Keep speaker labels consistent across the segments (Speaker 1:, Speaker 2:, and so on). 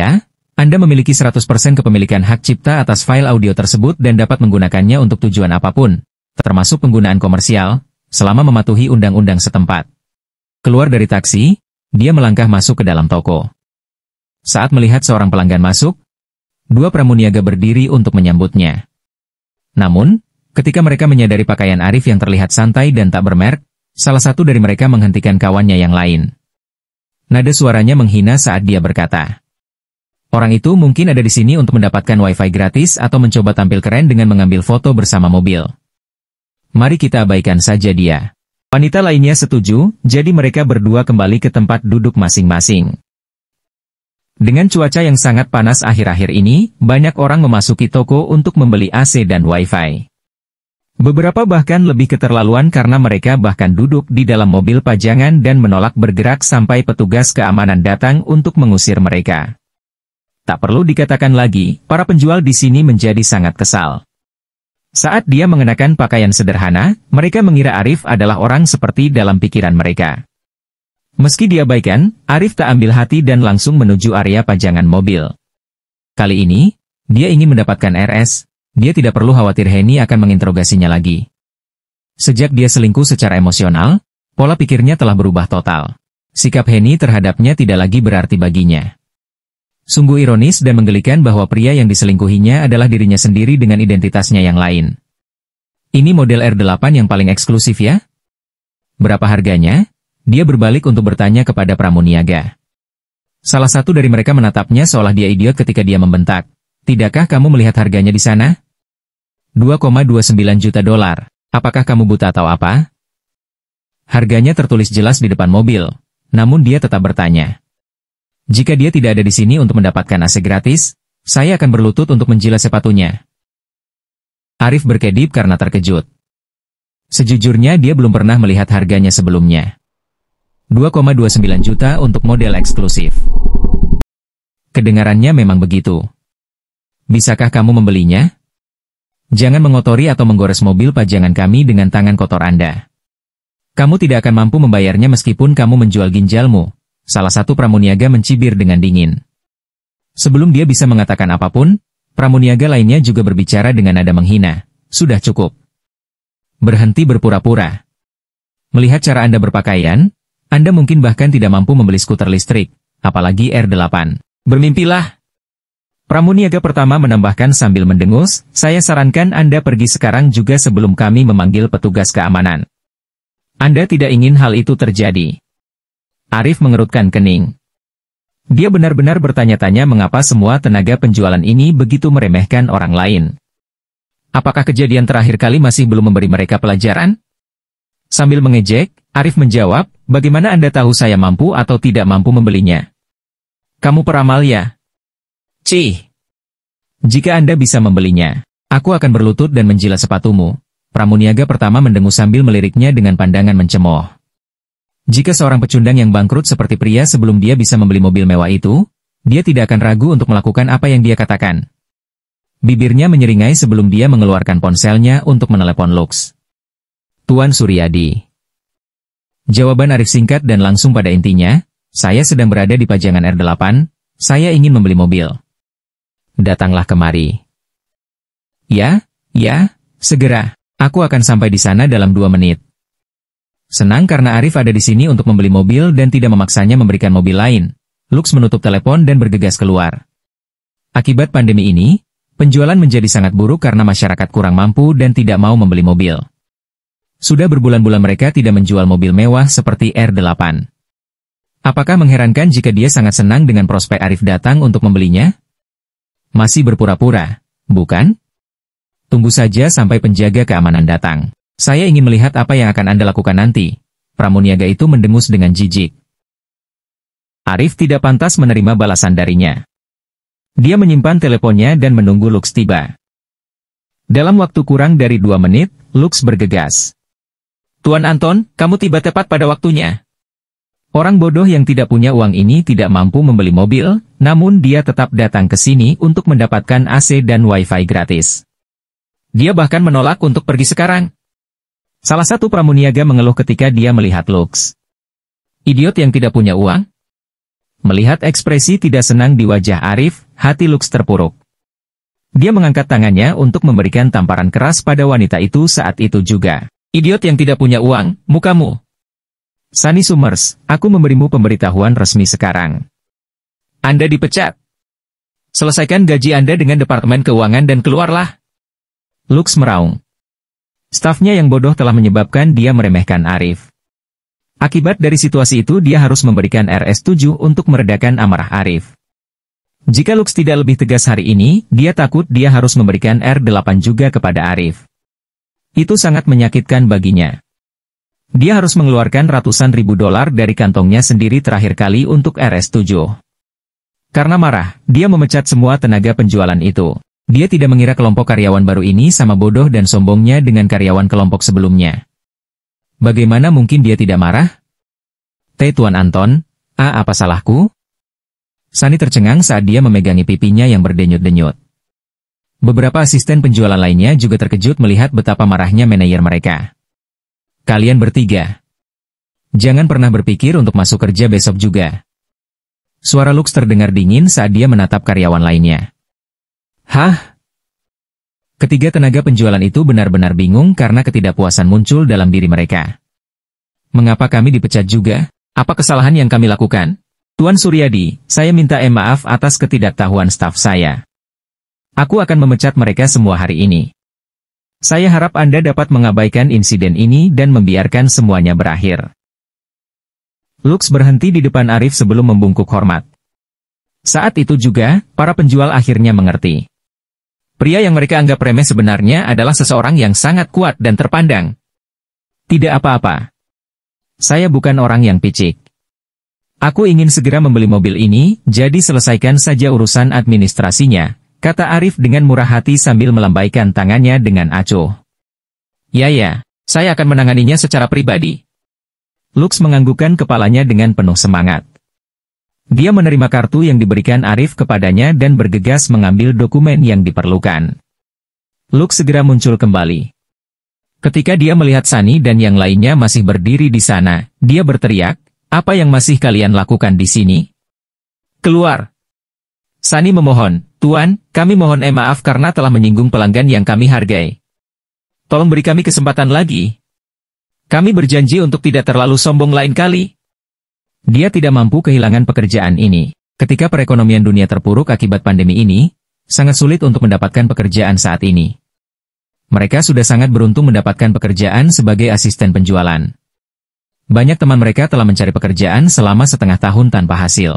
Speaker 1: Ya, Anda memiliki 100% kepemilikan hak cipta atas file audio tersebut dan dapat menggunakannya untuk tujuan apapun, termasuk penggunaan komersial, selama mematuhi undang-undang setempat. Keluar dari taksi, dia melangkah masuk ke dalam toko. Saat melihat seorang pelanggan masuk, dua pramuniaga berdiri untuk menyambutnya. Namun, ketika mereka menyadari pakaian Arif yang terlihat santai dan tak bermerek, salah satu dari mereka menghentikan kawannya yang lain. Nada suaranya menghina saat dia berkata, "Orang itu mungkin ada di sini untuk mendapatkan wifi gratis atau mencoba tampil keren dengan mengambil foto bersama mobil. Mari kita abaikan saja dia." Wanita lainnya setuju, jadi mereka berdua kembali ke tempat duduk masing-masing. Dengan cuaca yang sangat panas akhir-akhir ini, banyak orang memasuki toko untuk membeli AC dan wifi. Beberapa bahkan lebih keterlaluan karena mereka bahkan duduk di dalam mobil pajangan dan menolak bergerak sampai petugas keamanan datang untuk mengusir mereka. Tak perlu dikatakan lagi, para penjual di sini menjadi sangat kesal. Saat dia mengenakan pakaian sederhana, mereka mengira Arif adalah orang seperti dalam pikiran mereka. Meski diabaikan, Arif tak ambil hati dan langsung menuju area pajangan mobil. Kali ini, dia ingin mendapatkan RS. Dia tidak perlu khawatir Henny akan menginterogasinya lagi. Sejak dia selingkuh secara emosional, pola pikirnya telah berubah total. Sikap Henny terhadapnya tidak lagi berarti baginya. Sungguh ironis dan menggelikan bahwa pria yang diselingkuhinya adalah dirinya sendiri dengan identitasnya yang lain. Ini model R8 yang paling eksklusif ya? Berapa harganya? Dia berbalik untuk bertanya kepada pramuniaga. Salah satu dari mereka menatapnya seolah dia idiot ketika dia membentak. "Tidakkah kamu melihat harganya di sana? 2,29 juta dolar. Apakah kamu buta atau apa?" Harganya tertulis jelas di depan mobil, namun dia tetap bertanya. "Jika dia tidak ada di sini untuk mendapatkan AC gratis, saya akan berlutut untuk menjilat sepatunya." Arif berkedip karena terkejut. Sejujurnya dia belum pernah melihat harganya sebelumnya. 2,29 juta untuk model eksklusif. Kedengarannya memang begitu. Bisakah kamu membelinya? Jangan mengotori atau menggores mobil pajangan kami dengan tangan kotor Anda. Kamu tidak akan mampu membayarnya meskipun kamu menjual ginjalmu. Salah satu pramuniaga mencibir dengan dingin. Sebelum dia bisa mengatakan apapun, pramuniaga lainnya juga berbicara dengan nada menghina. "Sudah cukup. Berhenti berpura-pura. Melihat cara Anda berpakaian, Anda mungkin bahkan tidak mampu membeli skuter listrik, apalagi R8. Bermimpilah." Pramuniaga pertama menambahkan sambil mendengus, "Saya sarankan Anda pergi sekarang juga sebelum kami memanggil petugas keamanan. Anda tidak ingin hal itu terjadi." Arif mengerutkan kening. Dia benar-benar bertanya-tanya mengapa semua tenaga penjualan ini begitu meremehkan orang lain. Apakah kejadian terakhir kali masih belum memberi mereka pelajaran? Sambil mengejek, Arif menjawab, "Bagaimana Anda tahu saya mampu atau tidak mampu membelinya? Kamu peramal ya? Cih. Jika Anda bisa membelinya, aku akan berlutut dan menjilat sepatumu." Pramuniaga pertama mendengus sambil meliriknya dengan pandangan mencemooh. Jika seorang pecundang yang bangkrut seperti pria sebelum dia bisa membeli mobil mewah itu, dia tidak akan ragu untuk melakukan apa yang dia katakan. Bibirnya menyeringai sebelum dia mengeluarkan ponselnya untuk menelepon Lux. "Tuan Suryadi." Jawaban Arif singkat dan langsung pada intinya, "Saya sedang berada di pajangan R8, saya ingin membeli mobil. Datanglah kemari." Ya, segera. Aku akan sampai di sana dalam 2 menit. Senang karena Arif ada di sini untuk membeli mobil dan tidak memaksanya memberikan mobil lain. Lux menutup telepon dan bergegas keluar. Akibat pandemi ini, penjualan menjadi sangat buruk karena masyarakat kurang mampu dan tidak mau membeli mobil. Sudah berbulan-bulan mereka tidak menjual mobil mewah seperti R8. Apakah mengherankan jika dia sangat senang dengan prospek Arif datang untuk membelinya? Masih berpura-pura, bukan? Tunggu saja sampai penjaga keamanan datang. Saya ingin melihat apa yang akan Anda lakukan nanti. Pramuniaga itu mendengus dengan jijik. Arif tidak pantas menerima balasan darinya. Dia menyimpan teleponnya dan menunggu Lux tiba. Dalam waktu kurang dari 2 menit, Lux bergegas. "Tuan Anton, kamu tiba tepat pada waktunya." Orang bodoh yang tidak punya uang ini tidak mampu membeli mobil, namun dia tetap datang ke sini untuk mendapatkan AC dan wifi gratis. Dia bahkan menolak untuk pergi sekarang. Salah satu pramuniaga mengeluh ketika dia melihat Lux. "Idiot yang tidak punya uang? Melihat ekspresi tidak senang di wajah Arif, hati Lux terpuruk. Dia mengangkat tangannya untuk memberikan tamparan keras pada wanita itu saat itu juga. Idiot yang tidak punya uang, mukamu. Sunny Summers, aku memberimu pemberitahuan resmi sekarang. Anda dipecat. Selesaikan gaji Anda dengan Departemen Keuangan dan keluarlah. Lux meraung. Stafnya yang bodoh telah menyebabkan dia meremehkan Arif. Akibat dari situasi itu dia harus memberikan RS7 untuk meredakan amarah Arif. Jika Lux tidak lebih tegas hari ini, dia takut dia harus memberikan R8 juga kepada Arif. Itu sangat menyakitkan baginya. Dia harus mengeluarkan ratusan ribu dolar dari kantongnya sendiri terakhir kali untuk RS7. Karena marah, dia memecat semua tenaga penjualan itu. Dia tidak mengira kelompok karyawan baru ini sama bodoh dan sombongnya dengan karyawan kelompok sebelumnya. Bagaimana mungkin dia tidak marah? Tuan Anton, apa salahku? Sunny tercengang saat dia memegangi pipinya yang berdenyut-denyut. Beberapa asisten penjualan lainnya juga terkejut melihat betapa marahnya manajer mereka. Kalian bertiga. Jangan pernah berpikir untuk masuk kerja besok juga. Suara Lux terdengar dingin saat dia menatap karyawan lainnya. Hah? Ketiga tenaga penjualan itu benar-benar bingung karena ketidakpuasan muncul dalam diri mereka. Mengapa kami dipecat juga? Apa kesalahan yang kami lakukan? Tuan Suryadi, saya minta maaf atas ketidaktahuan staf saya. Aku akan memecat mereka semua hari ini. Saya harap Anda dapat mengabaikan insiden ini dan membiarkan semuanya berakhir. Lux berhenti di depan Arif sebelum membungkuk hormat. Saat itu juga, para penjual akhirnya mengerti. Pria yang mereka anggap remeh sebenarnya adalah seseorang yang sangat kuat dan terpandang. Tidak apa-apa. Saya bukan orang yang picik. Aku ingin segera membeli mobil ini, jadi selesaikan saja urusan administrasinya, kata Arif dengan murah hati sambil melambaikan tangannya dengan acuh. Ya, saya akan menanganinya secara pribadi. Lux menganggukkan kepalanya dengan penuh semangat. Dia menerima kartu yang diberikan Arif kepadanya dan bergegas mengambil dokumen yang diperlukan. Lux segera muncul kembali. Ketika dia melihat Sunny dan yang lainnya masih berdiri di sana, dia berteriak, "Apa yang masih kalian lakukan di sini? Keluar!" Sunny memohon, "Tuan, kami mohon maaf karena telah menyinggung pelanggan yang kami hargai. Tolong beri kami kesempatan lagi. Kami berjanji untuk tidak terlalu sombong lain kali." Dia tidak mampu kehilangan pekerjaan ini. Ketika perekonomian dunia terpuruk akibat pandemi ini, sangat sulit untuk mendapatkan pekerjaan saat ini. Mereka sudah sangat beruntung mendapatkan pekerjaan sebagai asisten penjualan. Banyak teman mereka telah mencari pekerjaan selama setengah tahun tanpa hasil.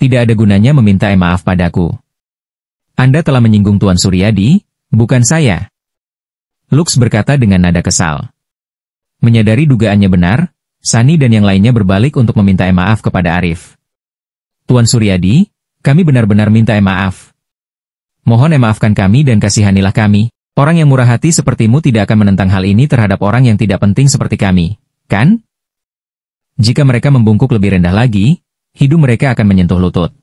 Speaker 1: Tidak ada gunanya meminta maaf padaku. Anda telah menyinggung Tuan Suryadi, bukan saya. Lux berkata dengan nada kesal. Menyadari dugaannya benar, Sunny dan yang lainnya berbalik untuk meminta maaf kepada Arif. Tuan Suryadi, kami benar-benar minta maaf. Mohon maafkan kami dan kasihanilah kami. Orang yang murah hati sepertimu tidak akan menentang hal ini terhadap orang yang tidak penting seperti kami, kan? Jika mereka membungkuk lebih rendah lagi, hidung mereka akan menyentuh lutut.